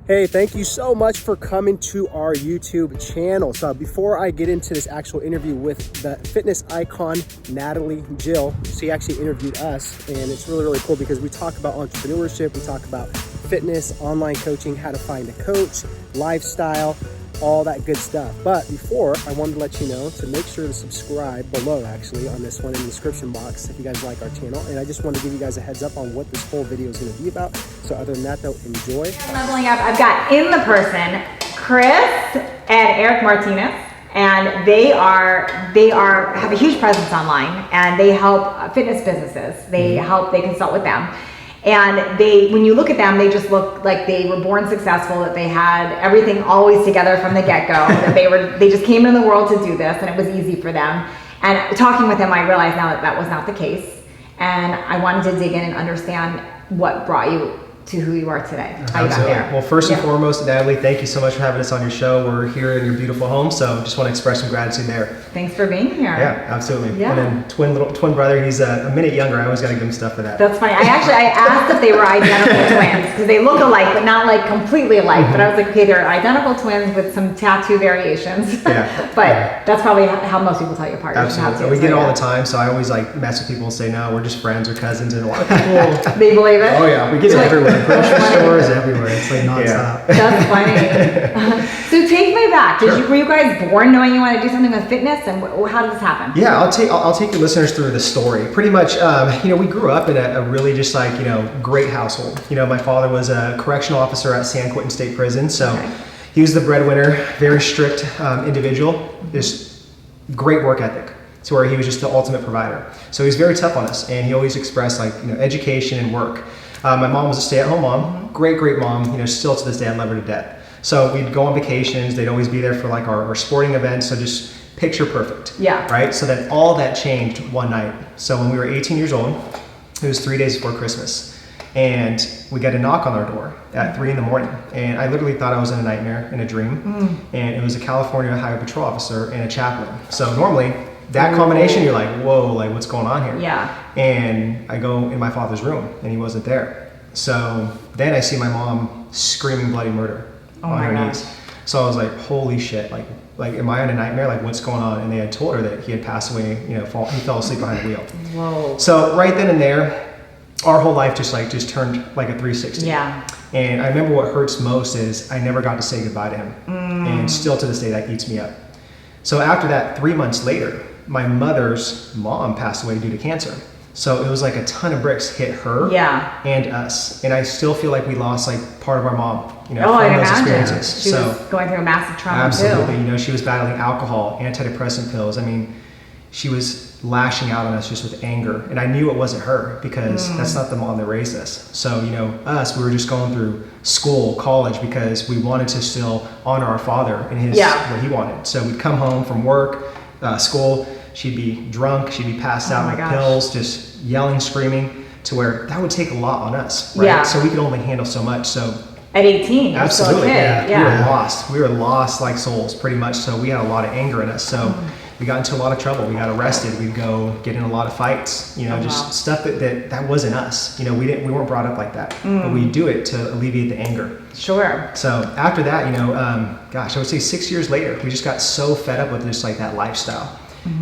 Hey, thank you so much for coming to our YouTube channel. So before I get into this actual interview with the fitness icon, Natalie Jill, she actually interviewed us, and it's really, really cool because we talk about entrepreneurship, we talk about fitness, online coaching, how to find a coach, lifestyle, all that good stuff. But before, I wanted to let you know to make sure to subscribe below, actually, on this one in the description box if you guys like our channel. And I just want to give you guys a heads up on what this whole video is going to be about. So other than that, though, enjoy. Leveling up, I've got in the person Chris and Eric Martinez, and they have a huge presence online, and they help fitness businesses. They consult with them. And when you look at them, they just look like they were born successful, that they had everything always together from the get-go, that they just came into the world to do this, and it was easy for them. And talking with them, I realized now that was not the case. And I wanted to dig in and understand what brought you to who you are today, how you got there. Well, first and foremost, Natalie, thank you so much for having us on your show. We're here in your beautiful home, so just want to express some gratitude there. Thanks for being here. Yeah, absolutely. Yeah. And then twin brother, he's a minute younger. I always got to give him stuff for that. That's funny. I asked if they were identical twins, because they look alike, but not like completely alike. But I was like, okay, they're identical twins with some tattoo variations. Yeah. But that's probably how most people tell you apart. Absolutely. We get it all the time, so I always like mess with people and say, no, we're just friends or cousins, and a lot of people. They believe it? Oh yeah, we get it everywhere. Grocery stores everywhere. It's like nonstop. That's funny. So take me back. Were you guys born knowing you wanted to do something with fitness, and how did this happen? Yeah, I'll take your listeners through the story. Pretty much, we grew up in a really just like, great household. My father was a correctional officer at San Quentin State Prison, so he was the breadwinner, very strict individual, just great work ethic, to where he was just the ultimate provider. So he was very tough on us, and he always expressed education and work. My mom was a stay-at-home mom, great mom, still to this day I love her to death. So we'd go on vacations, they'd always be there for like our sporting events, so just picture perfect. Yeah. Right? So then all that changed one night. So when we were 18 years old, it was 3 days before Christmas, and we got a knock on our door at 3 a.m, and I literally thought I was in a nightmare, in a dream, and it was a California Highway Patrol officer and a chaplain. So normally, that combination, you're like, whoa, like what's going on here? Yeah. And I go in my father's room, and he wasn't there. So then I see my mom screaming bloody murder on her knees. So I was like, holy shit, like am I in a nightmare? Like what's going on? And they had told her that he had passed away, he fell asleep behind the wheel. Whoa. So right then and there, our whole life just turned like a 360. Yeah. And I remember what hurts most is I never got to say goodbye to him. And still to this day, that eats me up. So after that, 3 months later, my mother's mom passed away due to cancer. So it was like a ton of bricks hit her and us. And I still feel like we lost like part of our mom, from those experiences. She was going through a massive trauma too. Absolutely. She was battling alcohol, antidepressant pills. I mean, she was lashing out on us just with anger. And I knew it wasn't her because that's not the mom that raised us. So, us, we were just going through school, college, because we wanted to still honor our father and what he wanted. So we'd come home from work, school, she'd be drunk, she'd be passed out with pills, just yelling, screaming, to where that would take a lot on us, right? Yeah. So we could only handle so much. So at 18, absolutely, we were lost. We were lost like souls, pretty much. So we had a lot of anger in us. So we got into a lot of trouble. We got arrested. We'd go get in a lot of fights. Just stuff that wasn't us. We weren't brought up like that. But we do it to alleviate the anger. Sure. So after that, I would say 6 years later, we just got so fed up with just like that lifestyle.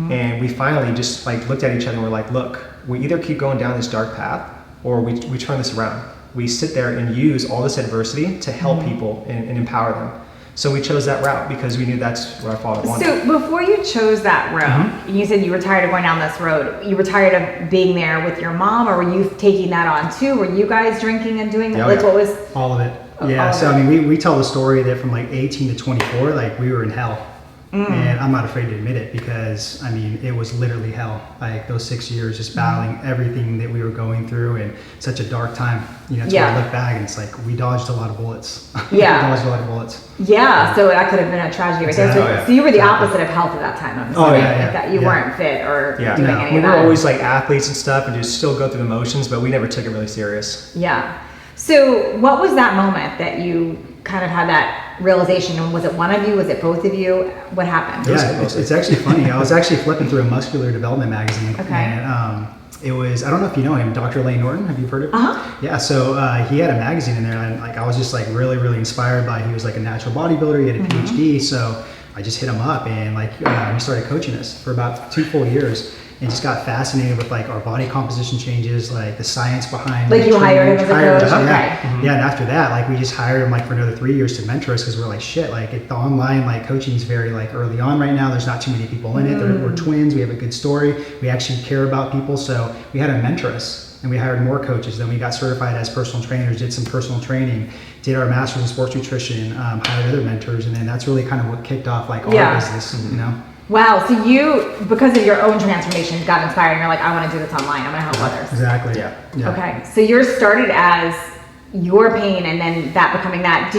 And we finally just like looked at each other and we're like, look, we either keep going down this dark path or we turn this around. We sit there and use all this adversity to help people and empower them. So we chose that route because we knew that's what our father wanted. So before you chose that road, you said you were tired of going down this road. You were tired of being there with your mom, or were you taking that on too? Were you guys drinking and doing that? What was all of it? Yeah. So I mean, we tell the story that from like 18 to 24, like we were in hell. And I'm not afraid to admit it because, I mean, it was literally hell. Like those 6 years just battling everything that we were going through and such a dark time. That's where I look back and it's like we dodged a lot of bullets. Yeah. We dodged a lot of bullets. Yeah, so that could have been a tragedy right there. So you were the opposite of health at that time, I'm assuming. That you weren't fit or doing any of that. We were always like athletes and stuff and just still go through the motions, but we never took it really serious. Yeah. So what was that moment that you kind of had that realization? And was it one of you? Was it both of you? What happened? Yeah, it's actually funny. I was actually flipping through a muscular development magazine, and it was, I don't know if you know him, Dr. Lane Norton. Have you heard of him? Yeah, so he had a magazine in there, and like I was just like really, really inspired by, he was like a natural bodybuilder, he had a PhD, so I just hit him up, and like he started coaching us for about 2 full years. And just got fascinated with like our body composition changes, like the science behind. Like you hired him as a coach? Yeah, and after that, like we just hired him like for another 3 years to mentor us, because we're like, shit, like the online like coaching is very like early on right now. There's not too many people in it. We're twins. We have a good story. We actually care about people, so we had him mentor us, and we hired more coaches. Then we got certified as personal trainers, did some personal training, did our master's in sports nutrition, hired other mentors, and then that's really kind of what kicked off like our business, you know. Wow, so you, because of your own transformation, got inspired and you're like, I want to do this online, I'm going to help others. Exactly. Yeah. Okay, so yours started as your pain and then that becoming that.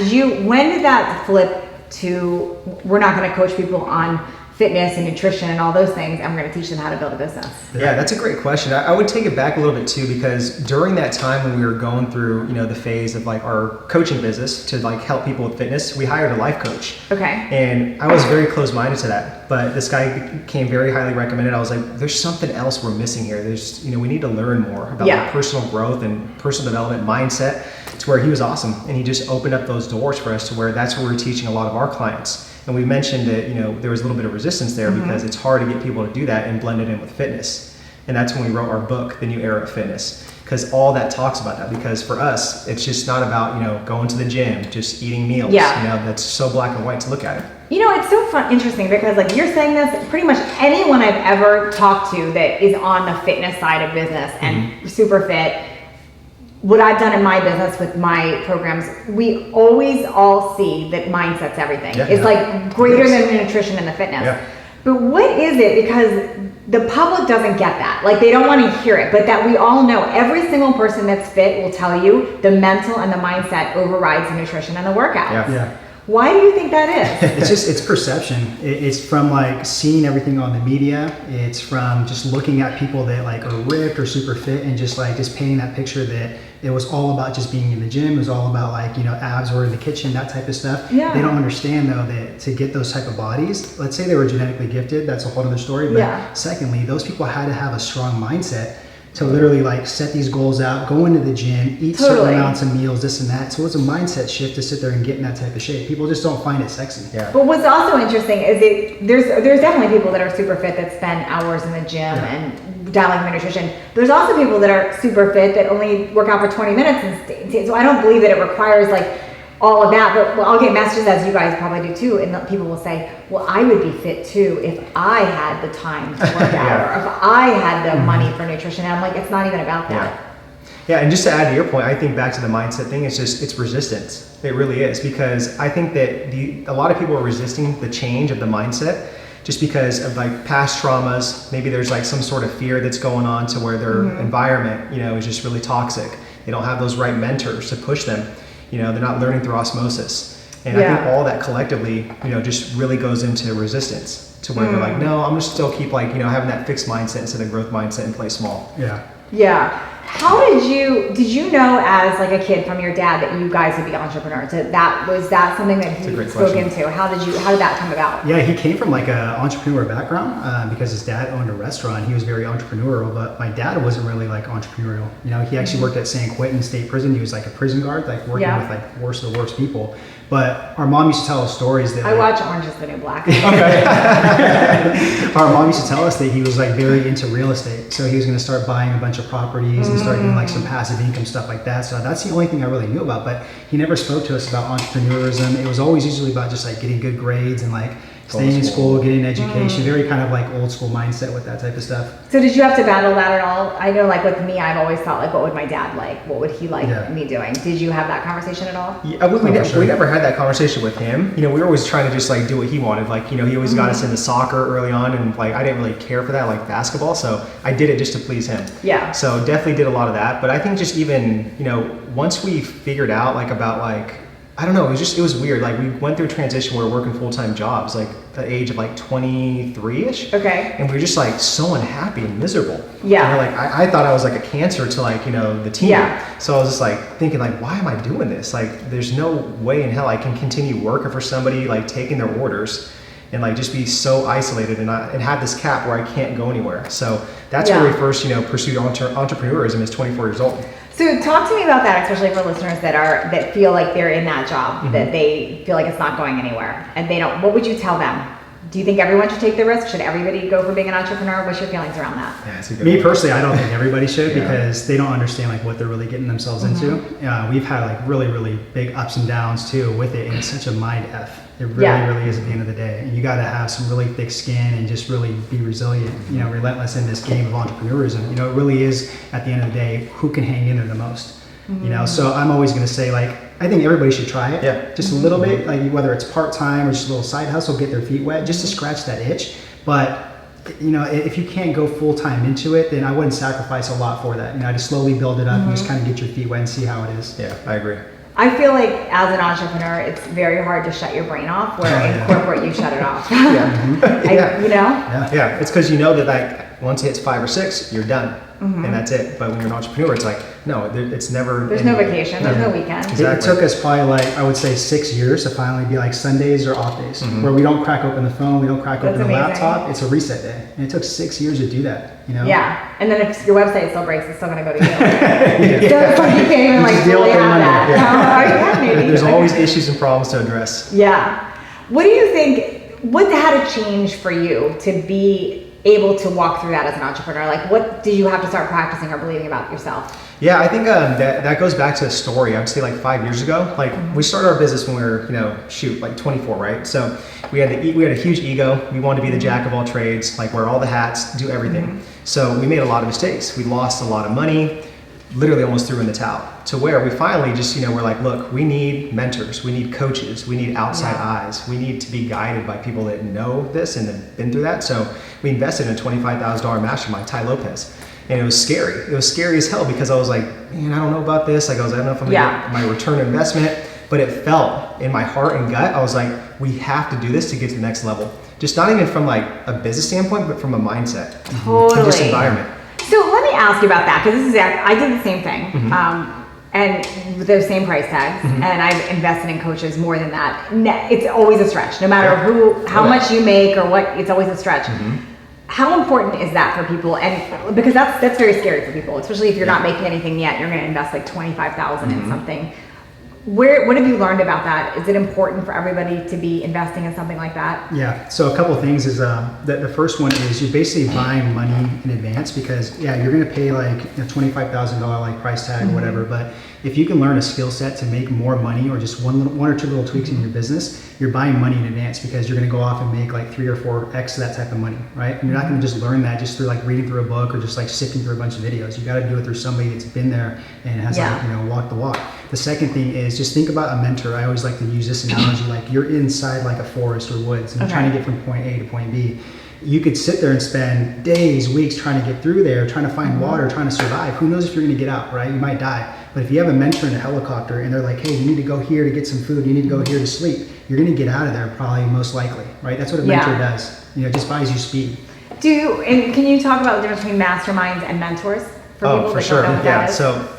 When did that flip to, we're not going to coach people on fitness and nutrition and all those things, and we're going to teach them how to build a business? Yeah, that's a great question. I would take it back a little bit too, because during that time when we were going through, the phase of like our coaching business to like help people with fitness, we hired a life coach. Okay. And I was very close-minded to that, but this guy became very highly recommended. I was like, there's something else we're missing here. There's, we need to learn more about like personal growth and personal development mindset, to where he was awesome. And he just opened up those doors for us to where that's where we're teaching a lot of our clients. And we mentioned that, there was a little bit of resistance there because it's hard to get people to do that and blend it in with fitness. And that's when we wrote our book, The New Era of Fitness, because all that talks about that. Because for us, it's just not about, going to the gym, just eating meals. That's so black and white to look at it. It's so interesting because like you're saying this, pretty much anyone I've ever talked to that is on the fitness side of business and super fit, what I've done in my business with my programs, we always all see that mindset's everything. It's like greater than the nutrition and the fitness. But what is it? Because the public doesn't get that. Like they don't want to hear it, but that we all know every single person that's fit will tell you the mental and the mindset overrides the nutrition and the workout. Why do you think that is? It's perception. It's from like seeing everything on the media. It's from just looking at people that like are ripped or super fit and just painting that picture that it was all about just being in the gym. It was all about like, abs or in the kitchen, that type of stuff. They don't understand though that to get those type of bodies, let's say they were genetically gifted, that's a whole other story. But secondly, those people had to have a strong mindset to literally like set these goals out, go into the gym, eat certain amounts of meals, this and that. So it's a mindset shift to sit there and get in that type of shape. People just don't find it sexy. But what's also interesting is there's definitely people that are super fit that spend hours in the gym and dialing their nutrition. There's also people that are super fit that only work out for 20 minutes and stay. So I don't believe that it requires like all of that, but I'll get messages, as you guys probably do too, and people will say, well, I would be fit too if I had the time to work out or if I had the money for nutrition. And I'm like, it's not even about that. Yeah, and just to add to your point, I think back to the mindset thing, it's resistance. It really is, because I think that a lot of people are resisting the change of the mindset just because of like past traumas. Maybe there's like some sort of fear that's going on to where their environment, is just really toxic. They don't have those right mentors to push them. They're not learning through osmosis. And I think all that collectively, just really goes into resistance to where they're like, no, I'm gonna still keep like, having that fixed mindset instead of growth mindset and play small. How did you know as like a kid from your dad that you guys would be entrepreneurs? Was that something that he spoke into? How did that come about? Yeah, he came from like an entrepreneur background because his dad owned a restaurant. He was very entrepreneurial, but my dad wasn't really like entrepreneurial. He actually worked at San Quentin State Prison. He was like a prison guard, like working with like worst of the worst people. But our mom used to tell us stories that I watch Orange is the New Black. Our mom used to tell us that he was like very into real estate. So he was going to start buying a bunch of properties and start doing like some passive income stuff like that. So that's the only thing I really knew about. But he never spoke to us about entrepreneurism. It was always usually about just like getting good grades and like staying in school, getting an education, very kind of like old school mindset with that type of stuff. So did you have to battle that at all? I know like with me, I've always thought like, what would my dad like? What would he like me doing? Did you have that conversation at all? Yeah, we never had that conversation with him. We were always trying to just like do what he wanted. Like, he always got us into soccer early on, and like I didn't really care for that, like basketball. So I did it just to please him. So definitely did a lot of that. But I think just even, once we figured out like about like, I don't know, it was weird. Like we went through a transition where we're working full-time jobs, like the age of like 23-ish. Okay. And we were just like so unhappy and miserable. Yeah. Like I thought I was like a cancer to like, the team. Yeah. So I was just like thinking like, why am I doing this? Like there's no way in hell I can continue working for somebody, like taking their orders and like just be so isolated and have this cap where I can't go anywhere. So that's where we first, pursued entrepreneurism as 24 years old. So talk to me about that, especially for listeners that feel like they're in that job, that they feel like it's not going anywhere, and they don't. What would you tell them? Do you think everyone should take the risk? Should everybody go for being an entrepreneur? What's your feelings around that? Yeah, that's a good Me one. personally, I don't think everybody should because they don't understand like what they're really getting themselves into. We've had like really, really big ups and downs too with it, and it's such a mind F. It really is at the end of the day. And you got to have some really thick skin and just really be resilient, relentless in this game of entrepreneurism. It really is at the end of the day, who can hang in there the most. So I'm always going to say, like, I think everybody should try it, just a little bit, like whether it's part-time or just a little side hustle, get their feet wet, just to scratch that itch. But if you can't go full-time into it, then I wouldn't sacrifice a lot for that. I just slowly build it up and just kind of get your feet wet and see how it is. Yeah, I agree. I feel like as an entrepreneur, it's very hard to shut your brain off, where in corporate you shut it off. Yeah, it's because that like once it hits 5 or 6, you're done. And that's it. But when you're an entrepreneur, it's like, no, it's never. There's no vacation. There's no weekend. Exactly. It took us probably like, I would say 6 years to finally be like Sundays or off days, where we don't crack open the phone, we don't crack open the laptop. It's a reset day. And it took 6 years to do that, Yeah. And then if your website still breaks, it's still going to go to you. So it's like you can't even like fully have that. Maybe. There's always issues and problems to address. Yeah. What do you think, what had to change for you to be able to walk through that as an entrepreneur? Like, what did you have to start practicing or believing about yourself? Yeah, I think that goes back to a story. I would say like 5 years ago. Like we started our business when we were, like 24, right? So we had a huge ego. We wanted to be the jack of all trades, like wear all the hats, do everything. So we made a lot of mistakes. We lost a lot of money, literally almost threw in the towel, to where we finally just, we're like, look, we need mentors, we need coaches, we need outside eyes, we need to be guided by people that know this and have been through that. So we invested in a $25,000 mastermind, Ty Lopez. And it was scary. It was scary as hell because I was like, man, I don't know about this. Like I don't know if I'm gonna get my return on investment, but it felt in my heart and gut. I was like, we have to do this to get to the next level. Just not even from like a business standpoint, but from a mindset. Totally. And just environment. So let me ask you about that, because I did the same thing, and with those same price tags, and I've invested in coaches more than that. It's always a stretch, no matter how much you make or what. It's always a stretch. How important is that for people? And because that's very scary for people, especially if you're not making anything yet. You're going to invest like $25,000 in something. What have you learned about that? Is it important for everybody to be investing in something like that? Yeah, so a couple of things is the first one is you're basically buying money in advance, because you're going to pay like a $25,000 like price tag or whatever, but if you can learn a skill set to make more money, or just one or two little tweaks in your business, you're buying money in advance, because you're going to go off and make like 3 or 4x that type of money, right? And you're not going to just learn that just through like reading through a book or just like sifting through a bunch of videos. You got to do it through somebody that's been there and has walked the walk. The second thing is just think about a mentor. I always like to use this analogy, like you're inside like a forest or woods and you're trying to get from point A to point B. You could sit there and spend days, weeks trying to get through there, trying to find water, trying to survive. Who knows if you're going to get out, right? You might die. But if you have a mentor in a helicopter and they're like, hey, you need to go here to get some food, you need to go here to sleep, you're going to get out of there probably, most likely, right? That's what a mentor does. It just buys you speed. And can you talk about the difference between masterminds and mentors for people for that sure. don't know what that is? So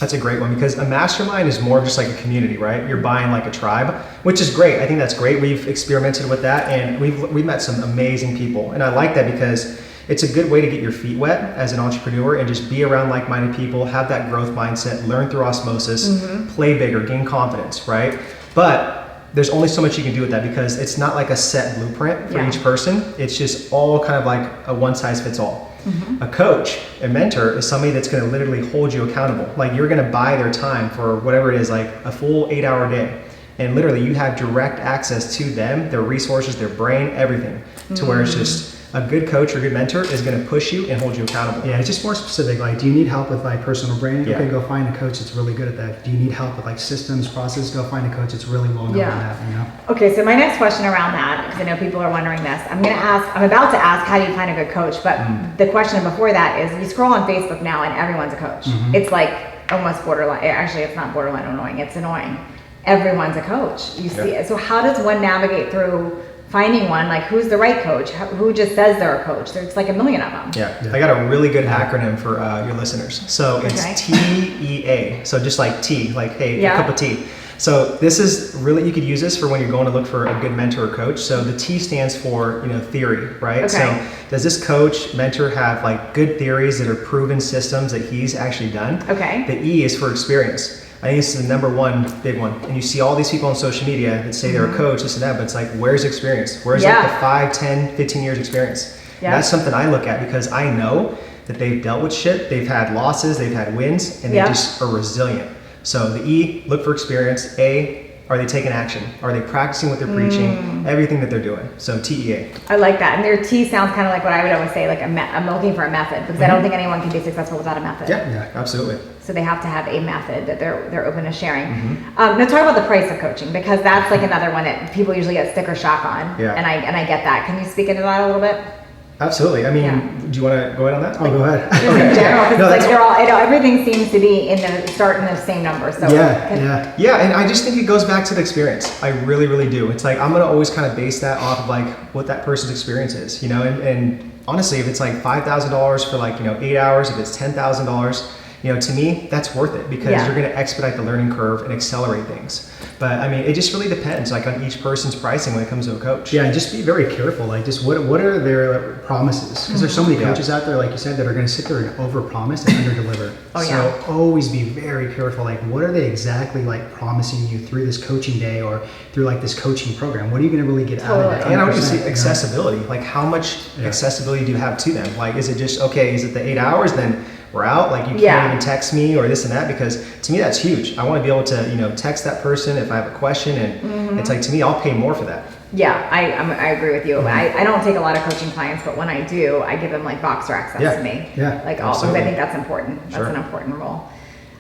that's a great one, because a mastermind is more of just like a community, right? You're buying like a tribe, which is great. I think that's great. We've experimented with that, and we've met some amazing people, and I like that because it's a good way to get your feet wet as an entrepreneur and just be around like-minded people, have that growth mindset, learn through osmosis, play bigger, gain confidence, right? But there's only so much you can do with that, because it's not like a set blueprint for each person. It's just all kind of like a one-size-fits-all. A coach, a mentor, is somebody that's going to literally hold you accountable. Like you're going to buy their time for whatever it is, like a full 8-hour day. And literally you have direct access to them, their resources, their brain, everything, to where it's just a good coach or good mentor is going to push you and hold you accountable. Yeah, it's just more specific. Like, do you need help with like personal branding? Yeah. Okay, go find a coach that's really good at that. Do you need help with like systems, process? Go find a coach that's really well known at that, Okay, so my next question around that, because I know people are wondering this, I'm about to ask, how do you find a good coach? But the question before that is, you scroll on Facebook now and everyone's a coach. It's like almost borderline, actually it's not borderline annoying, it's annoying. Everyone's a coach. You see it. So how does one navigate through finding one? Like, who's the right coach? Who just says they're a coach? There's like a million of them. Yeah. I got a really good acronym for your listeners. So it's TEA. So just like tea, like, hey, a cup of tea. So this is really, you could use this for when you're going to look for a good mentor or coach. So the T stands for, theory, right? Okay. So does this coach, mentor have like good theories that are proven systems that he's actually done? Okay. The E is for experience. I think this is the number one big one. And you see all these people on social media that say they're a coach, this and that, but it's like, where's experience? Where's like the 5, 10, 15 years experience? Yeah. And that's something I look at because I know that they've dealt with shit, they've had losses, they've had wins, and they just are resilient. So the E, look for experience. A, are they taking action? Are they practicing what they're preaching? Everything that they're doing. So TEA. I like that. And their T sounds kind of like what I would always say, like I'm looking for a method, because I don't think anyone can be successful without a method. Yeah, absolutely. So they have to have a method that they're open to sharing. Now talk about the price of coaching, because that's like another one that people usually get sticker shock on. Yeah. And I get that. Can you speak into that a little bit? Absolutely. I mean, do you want to go ahead on that? Oh, go ahead. Just in general, because like they're all, everything seems to be in the same number. So Yeah, and I just think it goes back to the experience. I really, really do. It's like, I'm going to always kind of base that off of like what that person's experience is, and honestly, if it's like $5,000 for like, 8 hours, if it's $10,000, to me, that's worth it because you're going to expedite the learning curve and accelerate things. But I mean, it just really depends like on each person's pricing when it comes to a coach. Yeah, and just be very careful. Like, just what are their promises? Because there's so many coaches out there, like you said, that are going to sit there and overpromise and underdeliver. So always be very careful. Like, what are they exactly like promising you through this coaching day or through like this coaching program? What are you going to really get out of it? And I would just say accessibility. Like, how much accessibility do you have to them? Like, is it just is it the 8 hours? Then we're out. Like, you can't even text me or this and that, because to me that's huge. I want to be able to text that person if I have a question, and it's like, to me, I'll pay more for that. Yeah, I agree with you. I don't take a lot of coaching clients, but when I do, I give them like Voxer access to me. Yeah, like all, because I think that's important. That's an important role.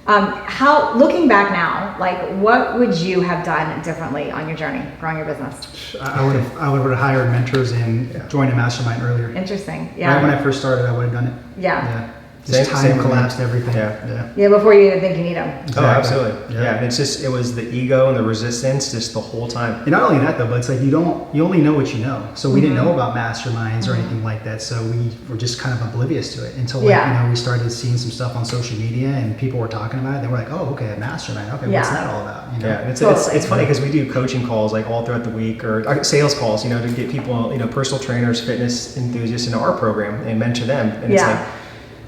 How, looking back now, like what would you have done differently on your journey growing your business? I would have hired mentors and joined a mastermind earlier. Interesting. Yeah. Right when I first started, I would have done it. Yeah. Just time collapsed everything. Yeah, before you even think you need them. Exactly. Oh, absolutely. Yeah. And it was the ego and the resistance just the whole time. And not only that though, but it's like you only know what you know. So we didn't know about masterminds or anything like that. So we were just kind of oblivious to it until we started seeing some stuff on social media and people were talking about it. They were like, oh, okay, a mastermind. Okay, what's that all about? Yeah, it's funny because we do coaching calls like all throughout the week, or sales calls, to get people, personal trainers, fitness enthusiasts into our program and mentor them. And it's like,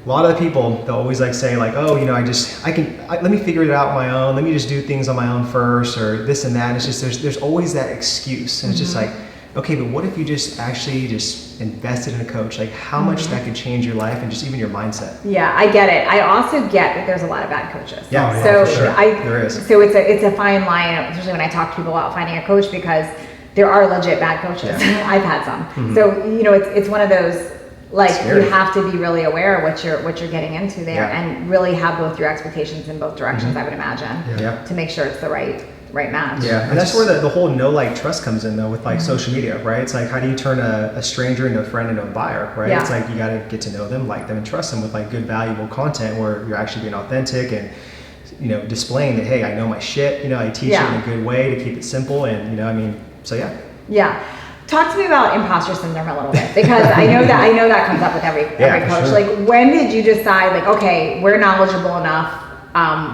a lot of the people, they'll always like say like, oh, let me figure it out on my own. Let me just do things on my own first, or this and that. And it's just, there's always that excuse. And it's just like, okay, but what if you just actually just invested in a coach? Like how much that could change your life and just even your mindset. Yeah, I get it. I also get that there's a lot of bad coaches. Yeah, so for sure. There is. So it's a fine line, especially when I talk to people about finding a coach, because there are legit bad coaches. I've had some. So, it's one of those, like, you have to be really aware of what you're getting into there, and really have both your expectations in both directions, I would imagine, to make sure it's the right match. Yeah, and that's where the whole know, like, trust comes in, though, with like social media, right? It's like, how do you turn a stranger into a friend into a buyer, right? It's like, you got to get to know them, like them, and trust them with like good, valuable content where you're actually being authentic and displaying that, hey, I know my shit, I teach it in a good way to keep it simple, and Yeah. Talk to me about imposter syndrome a little bit, because I know that comes up with every coach. Sure. Like, when did you decide, like, okay, we're knowledgeable enough,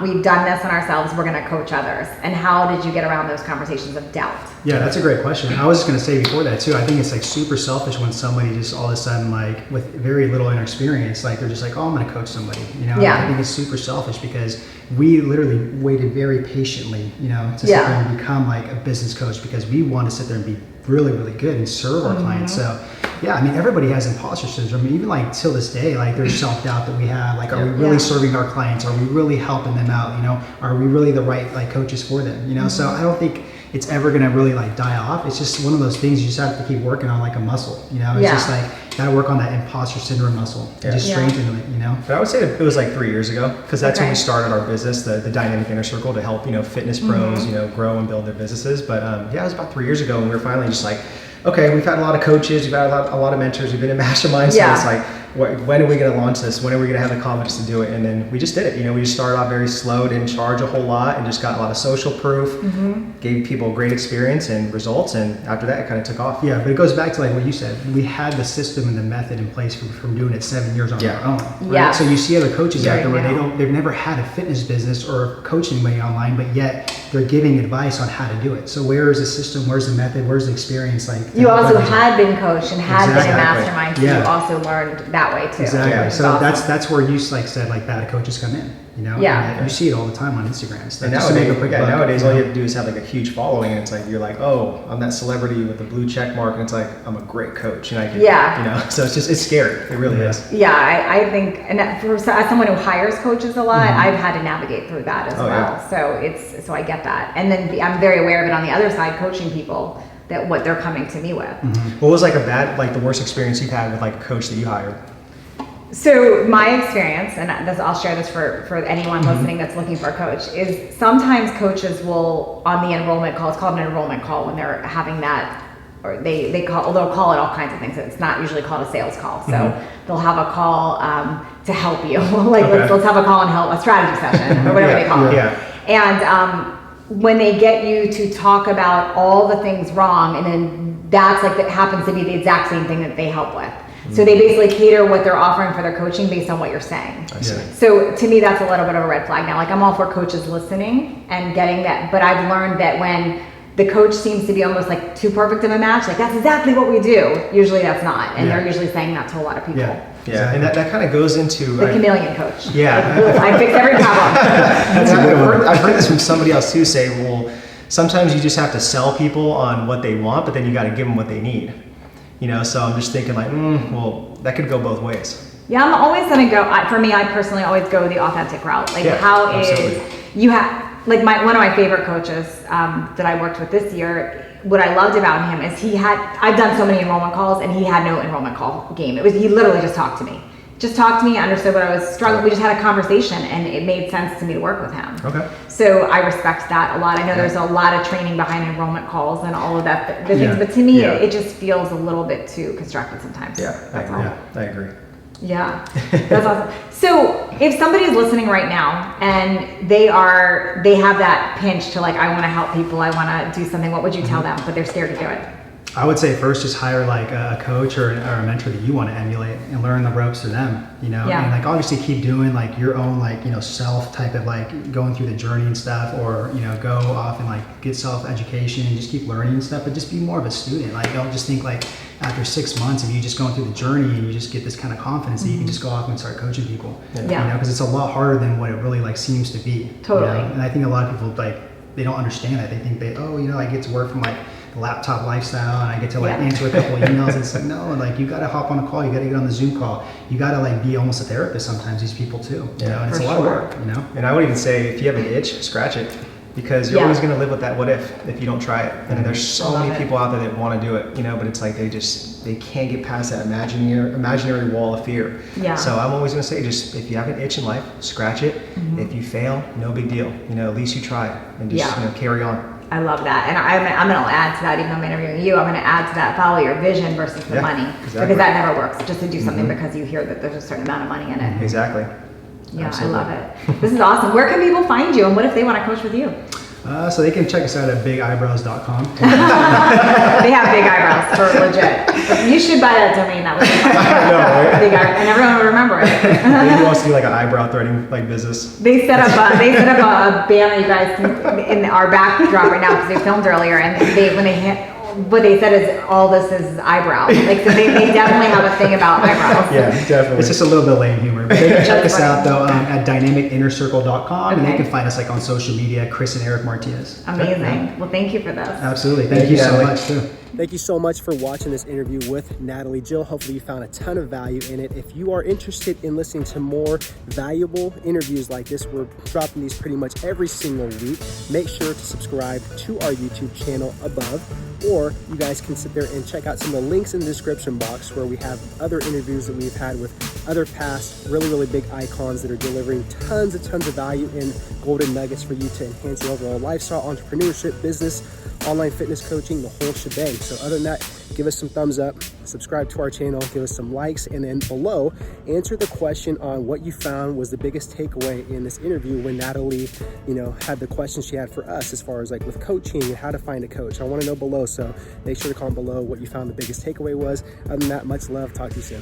we've done this on ourselves, we're going to coach others, and how did you get around those conversations of doubt? Yeah, that's a great question. I was just going to say before that too, I think it's like super selfish when somebody just all of a sudden, like with very little inexperience, like they're just like, oh, I'm going to coach somebody. I think it's super selfish, because we literally waited very patiently, to sit there and become like a business coach, because we want to sit there and be really, really good and serve our clients. So everybody has imposter syndrome. Even like till this day, like there's self-doubt that we have. Like, are we really serving our clients? Are we really helping them out? Are we really the right like coaches for them? So I don't think it's ever gonna really like die off. It's just one of those things you just have to keep working on, like a muscle. It's just like gotta work on that imposter syndrome muscle and just strengthen it. But I would say it was like 3 years ago, because that's when we started our business, the Dynamic Inner Circle, to help fitness pros grow and build their businesses. But it was about 3 years ago, and we were finally just like, okay, we've had a lot of coaches, we've had a lot of mentors, we've been in masterminds, so it's like, when are we going to launch this? When are we going to have the confidence to do it? And then we just did it. We just started off very slow, didn't charge a whole lot, and just got a lot of social proof, gave people a great experience and results. And after that, it kind of took off. Yeah, but it goes back to like what you said. We had the system and the method in place from doing it 7 years on our own. Right? Yeah. So you see other coaches out there where Very they've never had a fitness business or coach anybody online, but yet they're giving advice on how to do it. So where is the system? Where's the method? Where's the experience? Like You also had been coached and had been in mastermind, so Yeah. you also learned that way too. Exactly. Yeah. So Awesome. that's where you said like bad coaches come in. Yeah. And you see it all the time on Instagram and stuff. And Just to make a quick buck, nowadays, all you have to do is have like a huge following, and it's like you're like, oh, I'm that celebrity with the blue check mark, and it's like I'm a great coach, and I can, So it's scary. It really is. Yeah, I think, and as someone who hires coaches a lot, I've had to navigate through that as well. Yeah. So I get that, and then I'm very aware of it on the other side, coaching people that what they're coming to me with. What was like the worst experience you've had with like a coach that you hired? So my experience, and I'll share this for anyone listening that's looking for a coach, is sometimes coaches will, on the enrollment call, it's called an enrollment call when they're having that, or they'll call it all kinds of things. It's not usually called a sales call. So they'll have a call to help you. Let's have a call and help, a strategy session or whatever they call it. Yeah. And when they get you to talk about all the things wrong, and then that happens to be the exact same thing that they help with. So they basically cater what they're offering for their coaching based on what you're saying. I see. So to me, that's a little bit of a red flag now. Like I'm all for coaches listening and getting that, but I've learned that when the coach seems to be almost like too perfect of a match, like that's exactly what we do. Usually that's not, and they're usually saying that to a lot of people. Yeah, and that kind of goes into The chameleon coach. Yeah. Like, I fix every problem. That's a good one. I've heard this from somebody else too. Say, well, sometimes you just have to sell people on what they want, but then you got to give them what they need. So I'm just thinking like, well, that could go both ways. Yeah, I'm always gonna go. For me, I personally always go the authentic route. Like, you have like one of my favorite coaches that I worked with this year. What I loved about him is I've done so many enrollment calls, and he had no enrollment call game. He literally just talked to me. Understood what I was struggling. We just had a conversation, and it made sense to me to work with him. Okay. So I respect that a lot. I know there's a lot of training behind enrollment calls and all of that, the things, but to me, it just feels a little bit too constructed sometimes. Yeah, I agree. Yeah, that's awesome. So if somebody's listening right now and they have that pinch to like, I want to help people, I want to do something, what would you tell them? But they're scared to do it. I would say first just hire like a coach or a mentor that you want to emulate and learn the ropes to them, and like obviously keep doing like your own like self type of like going through the journey and stuff, or go off and like get self-education and just keep learning and stuff, but just be more of a student. Like don't just think like after 6 months of you just going through the journey and you just get this kind of confidence that you can just go off and start coaching people. Because it's a lot harder than what it really like seems to be. Totally. And I think a lot of people like they don't understand that. They think I get to work from like laptop lifestyle and I get to like answer a couple of emails, and it's like no, like you got to hop on a call, you got to get on the Zoom call, you got to like be almost a therapist sometimes, these people too, and it's a lot of work, And I would even say if you have an itch, scratch it, because you're always going to live with that what if you don't try it. And there's so many people out there that want to do it, but it's like they can't get past that imaginary wall of fear. So I'm always going to say, just if you have an itch in life, scratch it. If you fail, no big deal, at least you tried, and just carry on. I love that. And I'm going to add to that, even though I'm interviewing you, I'm going to add to that, follow your vision versus the money. Exactly. Because that never works, just to do something because you hear that there's a certain amount of money in it. Exactly. Yeah, Absolutely. I love it. This is awesome. Where can people find you, and what if they want to coach with you? So they can check us out at bigeyebrows.com. They have big eyebrows for legit. You should buy that domain. That was big eyebrows, and everyone would remember it. Maybe wants to do like an eyebrow threading like business. They set up a banner, you guys, in our backdrop right now because they filmed earlier, and what they said is all this is eyebrow. Like so they definitely have a thing about eyebrows. Yeah, definitely. It's just a little bit lame humor. But they can check us out though at dynamicinnercircle.com, and they can find us like on social media, Chris and Eric Martinez. Amazing. Well, thank you for this. Absolutely. Thank you so much too. Thank you so much for watching this interview with Natalie Jill. Hopefully you found a ton of value in it. If you are interested in listening to more valuable interviews like this, we're dropping these pretty much every single week. Make sure to subscribe to our YouTube channel above, or you guys can sit there and check out some of the links in the description box where we have other interviews that we've had with other past really big icons that are delivering tons of value and golden nuggets for you to enhance your overall lifestyle, entrepreneurship, business, online fitness coaching, the whole shebang. So other than that, give us some thumbs up, subscribe to our channel, give us some likes, and then below, answer the question on what you found was the biggest takeaway in this interview when Natalie, had the questions she had for us as far as like with coaching and how to find a coach. I want to know below, so make sure to comment below what you found the biggest takeaway was. Other than that, much love. Talk to you soon.